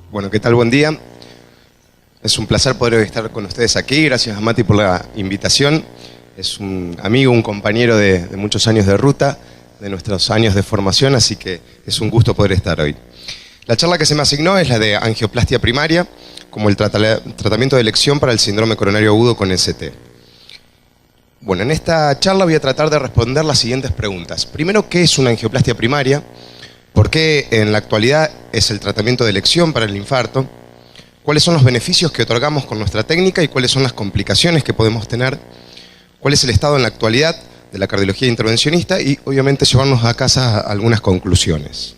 Bueno, ¿qué tal? Buen día. Es un placer poder estar con ustedes aquí. Gracias a Mati por la invitación. Es un amigo, un compañero de muchos años de ruta, de nuestros años de formación, así que es un gusto poder estar hoy. La charla que se me asignó es la de angioplastia primaria, como el tratamiento de elección para el síndrome coronario agudo con ST. Bueno, en esta charla voy a tratar de responder las siguientes preguntas. Primero, ¿qué es una angioplastia primaria? ¿Por qué en la actualidad es el tratamiento de elección para el infarto? ¿Cuáles son los beneficios que otorgamos con nuestra técnica y cuáles son las complicaciones que podemos tener? ¿Cuál es el estado en la actualidad de la cardiología intervencionista? Y obviamente llevarnos a casa algunas conclusiones.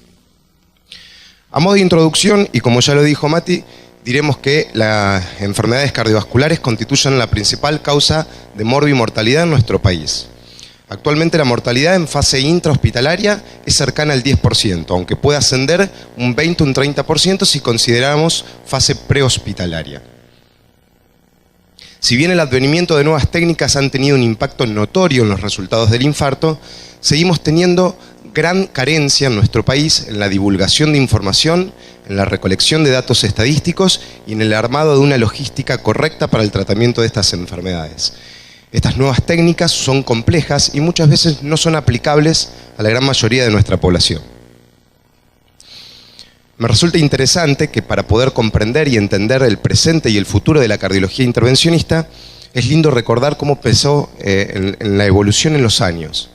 A modo de introducción, y como ya lo dijo Mati, diremos que las enfermedades cardiovasculares constituyen la principal causa de morbimortalidad en nuestro país. Actualmente la mortalidad en fase intrahospitalaria es cercana al 10%, aunque puede ascender un 20 o un 30% si consideramos fase prehospitalaria. Si bien el advenimiento de nuevas técnicas han tenido un impacto notorio en los resultados del infarto, seguimos teniendo gran carencia en nuestro país en la divulgación de información, en la recolección de datos estadísticos y en el armado de una logística correcta para el tratamiento de estas enfermedades. Estas nuevas técnicas son complejas y muchas veces no son aplicables a la gran mayoría de nuestra población. Me resulta interesante que para poder comprender y entender el presente y el futuro de la cardiología intervencionista, es lindo recordar cómo empezó en la evolución en los años.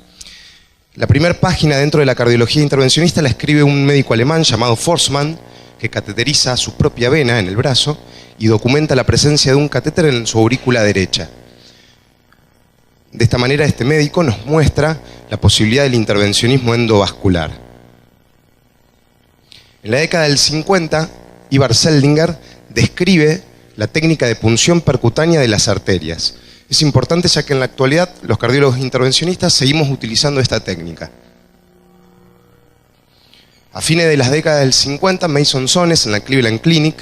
La primera página dentro de la cardiología intervencionista la escribe un médico alemán llamado Forsman, que cateteriza su propia vena en el brazo y documenta la presencia de un catéter en su aurícula derecha. De esta manera, este médico nos muestra la posibilidad del intervencionismo endovascular. En la década del 50, Ivar Seldinger describe la técnica de punción percutánea de las arterias. Es importante ya que en la actualidad los cardiólogos intervencionistas seguimos utilizando esta técnica. A fines de las décadas del 50, Mason Sones en la Cleveland Clinic,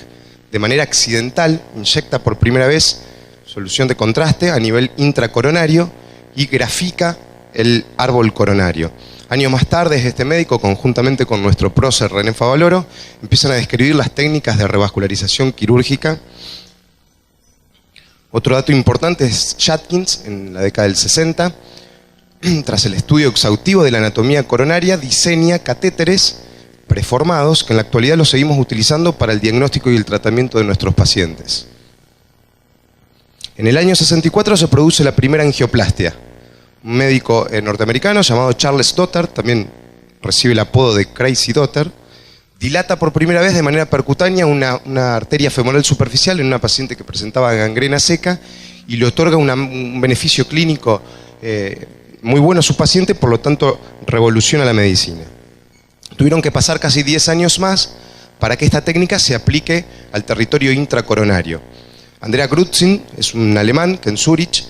de manera accidental, inyecta por primera vez solución de contraste a nivel intracoronario y grafica el árbol coronario. Años más tarde, este médico, conjuntamente con nuestro prócer René Favaloro, empiezan a describir las técnicas de revascularización quirúrgica. Otro dato importante es Judkins, en la década del 60, tras el estudio exhaustivo de la anatomía coronaria, diseña catéteres preformados que en la actualidad los seguimos utilizando para el diagnóstico y el tratamiento de nuestros pacientes. En el año 64 se produce la primera angioplastia. Un médico norteamericano llamado Charles Dotter, también recibe el apodo de Crazy Dotter, dilata por primera vez de manera percutánea una arteria femoral superficial en una paciente que presentaba gangrena seca y le otorga un beneficio clínico muy bueno a su paciente, por lo tanto revoluciona la medicina. Tuvieron que pasar casi 10 años más para que esta técnica se aplique al territorio intracoronario. Andrea Grützing es un alemán que en Zúrich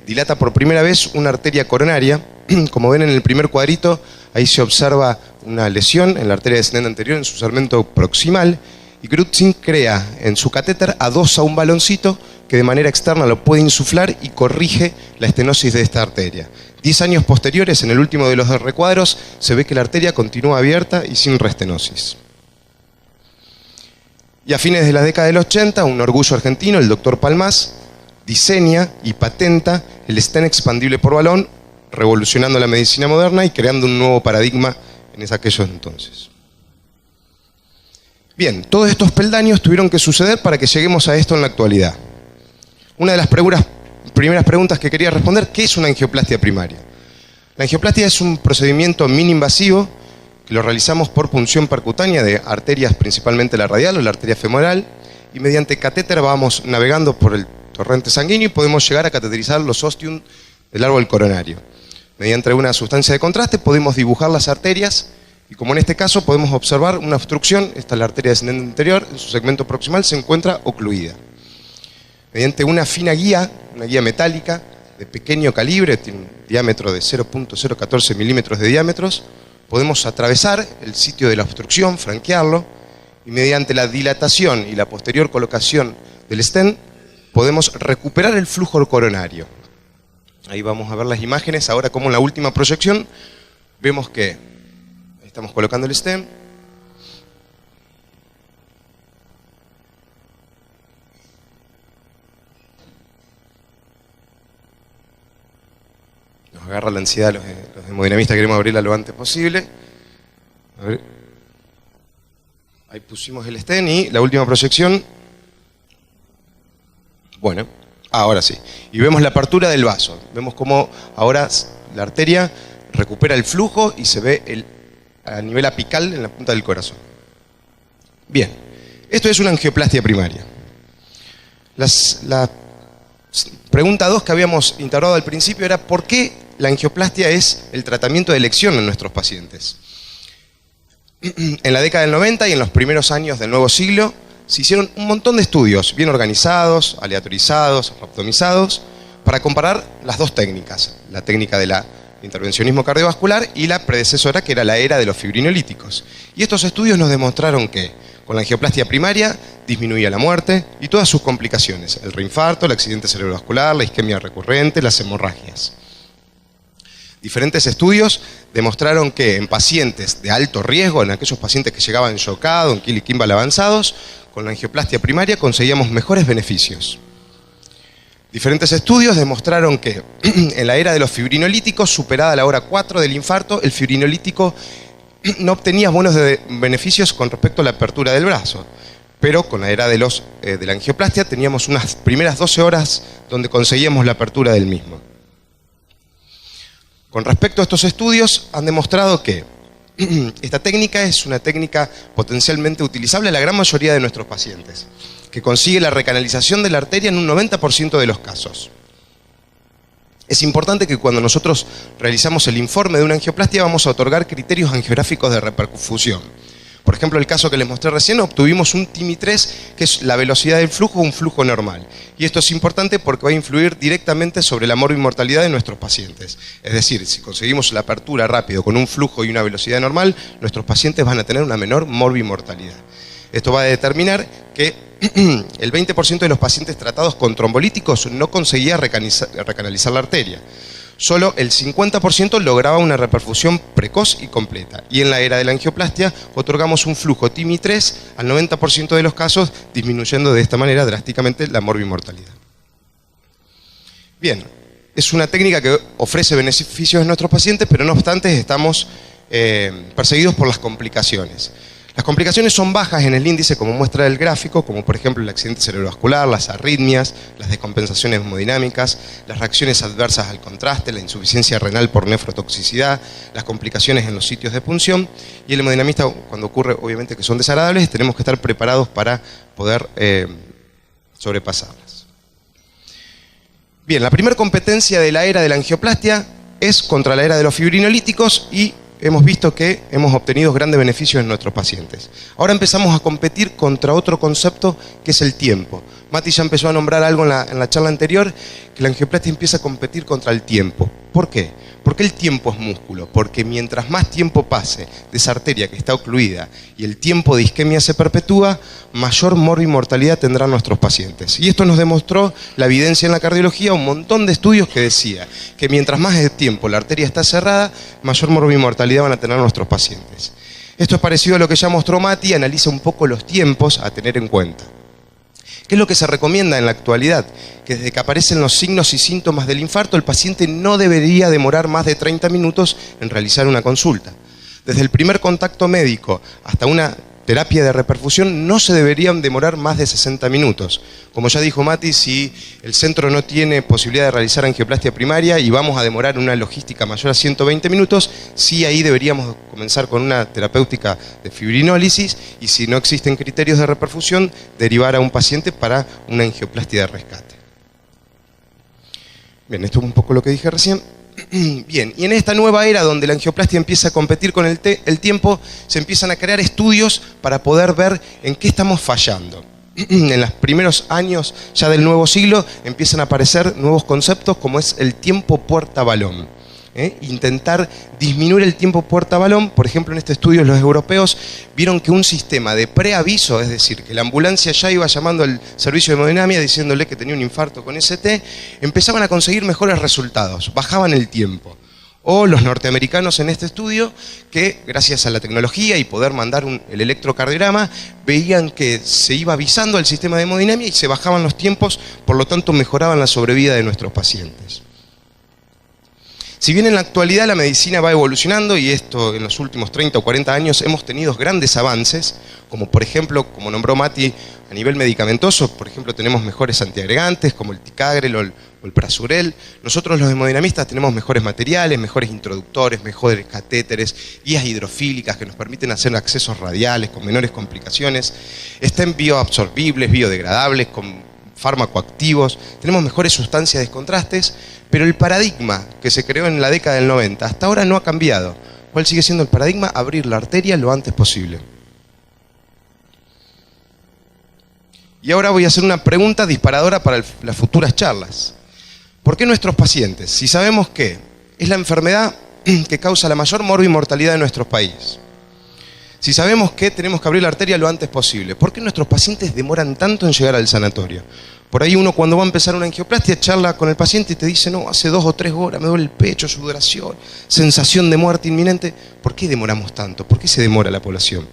dilata por primera vez una arteria coronaria. Como ven en el primer cuadrito, ahí se observa una lesión en la arteria descendente anterior en su segmento proximal, y Grützing crea en su catéter adosa un baloncito que de manera externa lo puede insuflar y corrige la estenosis de esta arteria. 10 años posteriores, en el último de los dos recuadros, se ve que la arteria continúa abierta y sin restenosis. Y a fines de la década del 80, un orgullo argentino, el doctor Palmás, diseña y patenta el stent expandible por balón, revolucionando la medicina moderna y creando un nuevo paradigma en aquellos entonces. Bien, todos estos peldaños tuvieron que suceder para que lleguemos a esto en la actualidad. Una de las primeras preguntas que quería responder: ¿qué es una angioplastia primaria? La angioplastia es un procedimiento mini-invasivo que lo realizamos por punción percutánea de arterias, principalmente la radial o la arteria femoral, y mediante catéter vamos navegando por el torrente sanguíneo y podemos llegar a cateterizar los ostium del árbol coronario. Mediante una sustancia de contraste podemos dibujar las arterias y, como en este caso, podemos observar una obstrucción. Esta es la arteria descendente anterior, en su segmento proximal se encuentra ocluida. Mediante una fina guía, una guía metálica de pequeño calibre, tiene un diámetro de 0.014 milímetros de diámetros, podemos atravesar el sitio de la obstrucción, franquearlo, y mediante la dilatación y la posterior colocación del stent podemos recuperar el flujo coronario. Ahí vamos a ver las imágenes. Ahora, como en la última proyección, vemos que estamos colocando el stent. agarra la ansiedad los hemodinamistas, queremos abrirla lo antes posible. A ver. Ahí pusimos el stent y la última proyección. Bueno, ahora sí. Y vemos la apertura del vaso. Vemos cómo ahora la arteria recupera el flujo y se ve a nivel apical en la punta del corazón. Bien, esto es una angioplastia primaria. La pregunta 2 que habíamos integrado al principio era ¿por qué la angioplastia es el tratamiento de elección en nuestros pacientes? En la década del 90 y en los primeros años del nuevo siglo se hicieron un montón de estudios bien organizados, aleatorizados, optimizados, para comparar las dos técnicas, la técnica de la intervencionismo cardiovascular y la predecesora que era la era de los fibrinolíticos. Y estos estudios nos demostraron que con la angioplastia primaria disminuía la muerte y todas sus complicaciones, el reinfarto, el accidente cerebrovascular, la isquemia recurrente, las hemorragias. Diferentes estudios demostraron que en pacientes de alto riesgo, en aquellos pacientes que llegaban shockado, en Kill y Kimball avanzados, con la angioplastia primaria conseguíamos mejores beneficios. Diferentes estudios demostraron que en la era de los fibrinolíticos, superada la hora 4 del infarto, el fibrinolítico no obtenía buenos beneficios con respecto a la apertura del brazo. Pero con la era de la angioplastia teníamos unas primeras 12 horas donde conseguíamos la apertura del mismo. Con respecto a estos estudios, han demostrado que esta técnica es una técnica potencialmente utilizable en la gran mayoría de nuestros pacientes, que consigue la recanalización de la arteria en un 90% de los casos. Es importante que cuando nosotros realizamos el informe de una angioplastia vamos a otorgar criterios angiográficos de reperfusión. Por ejemplo, el caso que les mostré recién, obtuvimos un TIMI3, que es la velocidad del flujo, un flujo normal. Y esto es importante porque va a influir directamente sobre la morbimortalidad de nuestros pacientes. Es decir, si conseguimos la apertura rápido con un flujo y una velocidad normal, nuestros pacientes van a tener una menor morbimortalidad. Esto va a determinar que el 20% de los pacientes tratados con trombolíticos no conseguía recanalizar la arteria. Solo el 50% lograba una reperfusión precoz y completa. Y en la era de la angioplastia otorgamos un flujo TIMI3 al 90% de los casos, disminuyendo de esta manera drásticamente la morbimortalidad. Bien, es una técnica que ofrece beneficios a nuestros pacientes, pero no obstante estamos perseguidos por las complicaciones. Las complicaciones son bajas en el índice, como muestra el gráfico, como por ejemplo el accidente cerebrovascular, las arritmias, las descompensaciones hemodinámicas, las reacciones adversas al contraste, la insuficiencia renal por nefrotoxicidad, las complicaciones en los sitios de punción, y el hemodinamista, cuando ocurre obviamente que son desagradables, tenemos que estar preparados para poder sobrepasarlas. Bien, la primera competencia de la era de la angioplastia es contra la era de los fibrinolíticos y hemos visto que hemos obtenido grandes beneficios en nuestros pacientes. Ahora empezamos a competir contra otro concepto que es el tiempo. Mati ya empezó a nombrar algo en la charla anterior, que la angioplastia empieza a competir contra el tiempo. ¿Por qué? Porque el tiempo es músculo, porque mientras más tiempo pase de esa arteria que está ocluida y el tiempo de isquemia se perpetúa, mayor morbimortalidad tendrán nuestros pacientes. Y esto nos demostró la evidencia en la cardiología, un montón de estudios que decía que mientras más de tiempo la arteria está cerrada, mayor morbimortalidad van a tener nuestros pacientes. Esto es parecido a lo que ya mostró Mati, analiza un poco los tiempos a tener en cuenta. ¿Qué es lo que se recomienda en la actualidad? Que desde que aparecen los signos y síntomas del infarto, el paciente no debería demorar más de 30 minutos en realizar una consulta. Desde el primer contacto médico hasta una terapia de reperfusión no se deberían demorar más de 60 minutos. Como ya dijo Mati, si el centro no tiene posibilidad de realizar angioplastia primaria y vamos a demorar una logística mayor a 120 minutos, sí ahí deberíamos comenzar con una terapéutica de fibrinólisis y si no existen criterios de reperfusión, derivar a un paciente para una angioplastia de rescate. Bien, esto es un poco lo que dije recién. Bien, y en esta nueva era donde la angioplastia empieza a competir con el tiempo, se empiezan a crear estudios para poder ver en qué estamos fallando. En los primeros años ya del nuevo siglo empiezan a aparecer nuevos conceptos como es el tiempo puerta-balón. Intentar disminuir el tiempo puerta-balón. Por ejemplo, en este estudio los europeos vieron que un sistema de preaviso, es decir, que la ambulancia ya iba llamando al servicio de hemodinamia diciéndole que tenía un infarto con ST, empezaban a conseguir mejores resultados, bajaban el tiempo. O los norteamericanos en este estudio, que gracias a la tecnología y poder mandar el electrocardiograma, veían que se iba avisando al sistema de hemodinamia y se bajaban los tiempos, por lo tanto mejoraban la sobrevida de nuestros pacientes. Si bien en la actualidad la medicina va evolucionando, y esto en los últimos 30 o 40 años hemos tenido grandes avances, como por ejemplo, como nombró Mati, a nivel medicamentoso, por ejemplo tenemos mejores antiagregantes como el ticagrel o el prasurel. Nosotros los hemodinamistas tenemos mejores materiales, mejores introductores, mejores catéteres, guías hidrofílicas que nos permiten hacer accesos radiales con menores complicaciones, estén bioabsorbibles, biodegradables, con fármacoactivos, tenemos mejores sustancias de contrastes, pero el paradigma que se creó en la década del 90 hasta ahora no ha cambiado. ¿Cuál sigue siendo el paradigma? Abrir la arteria lo antes posible. Y ahora voy a hacer una pregunta disparadora para las futuras charlas. ¿Por qué nuestros pacientes, si sabemos que es la enfermedad que causa la mayor morbimortalidad de nuestros países, si sabemos que tenemos que abrir la arteria lo antes posible, ¿por qué nuestros pacientes demoran tanto en llegar al sanatorio? Por ahí uno cuando va a empezar una angioplastia charla con el paciente y te dice, no, hace 2 o 3 horas me duele el pecho, sudoración, sensación de muerte inminente. ¿Por qué demoramos tanto? ¿Por qué se demora la población?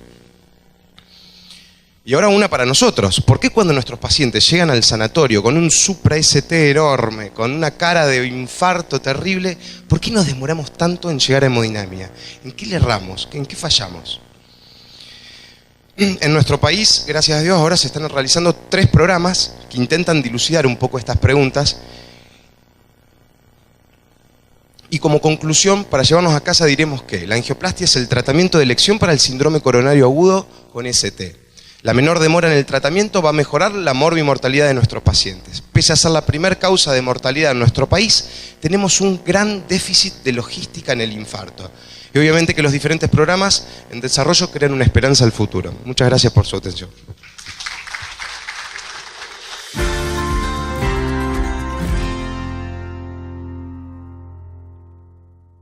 Y ahora una para nosotros. ¿Por qué cuando nuestros pacientes llegan al sanatorio con un supra-ST enorme, con una cara de infarto terrible, ¿por qué nos demoramos tanto en llegar a hemodinamia? ¿En qué le erramos? ¿En qué fallamos? En nuestro país, gracias a Dios, ahora se están realizando 3 programas que intentan dilucidar un poco estas preguntas. Y como conclusión, para llevarnos a casa diremos que la angioplastia es el tratamiento de elección para el síndrome coronario agudo con ST. La menor demora en el tratamiento va a mejorar la morbimortalidad de nuestros pacientes. Pese a ser la primera causa de mortalidad en nuestro país, tenemos un gran déficit de logística en el infarto. Y obviamente que los diferentes programas en desarrollo crean una esperanza al futuro. Muchas gracias por su atención.